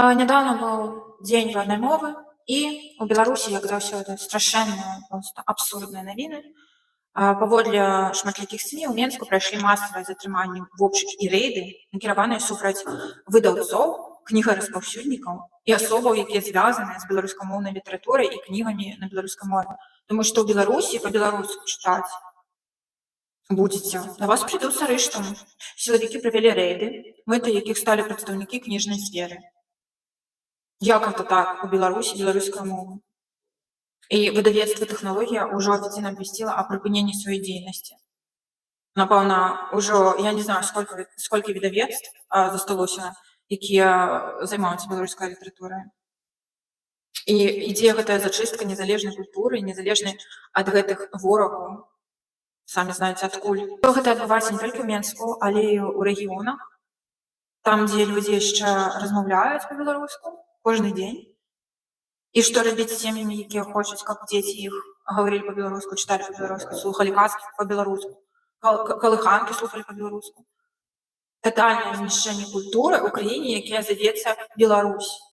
Нядаўна быў дзень роднай мовы, і ў Беларусі, як заўсёды, страшэнныя, проста абсурдныя навіны. Паводле шматлікіх СМІ ў Менску прайшлі масавыя затрыманні, вопшукі і рэйды, накіраваныя супраць выдаўцоў, кнігараспаўсюднікаў і асобаў, якія звязаныя з беларускамоўнай літаратурай і кнігамі на беларускай мове. Таму што ў Беларусі па-беларуску чытаць будзеце, на вас прыйдуць з арыштам. Сілавікі правялі рэйды, мэтай якіх сталі прадстаўнікі кніжнай сферы. Як гэта так? У Беларусі беларуская мова. І выдавецтва «Тэхналогія» ўжо афіцыйна абвясціла аб прыпыненні сваёй дзейнасці. Напэўна, ўжо я не знаю, сколькі выдавецтв засталося, якія займаюцца беларускай літаратурай. І ідзе гэтая зачыстка незалежнай культуры, незалежнай ад гэтых ворагаў, самі знаеце адкуль. Гэта адбываецца не толькі ў Менску, але і ў рэгіёнах, там, дзе людзі яшчэ размаўляюць па-беларуску кожны дзень. І што рабіць з сем'ямі, якія хочуць, каб дзеці іх гаварылі па-беларуску, чыталі па-беларуску, слухалі казкі па-беларуску, калыханкі слухалі па-беларуску. Татальнае знішчэнне культуры ў краіне, якая завецца Беларусь.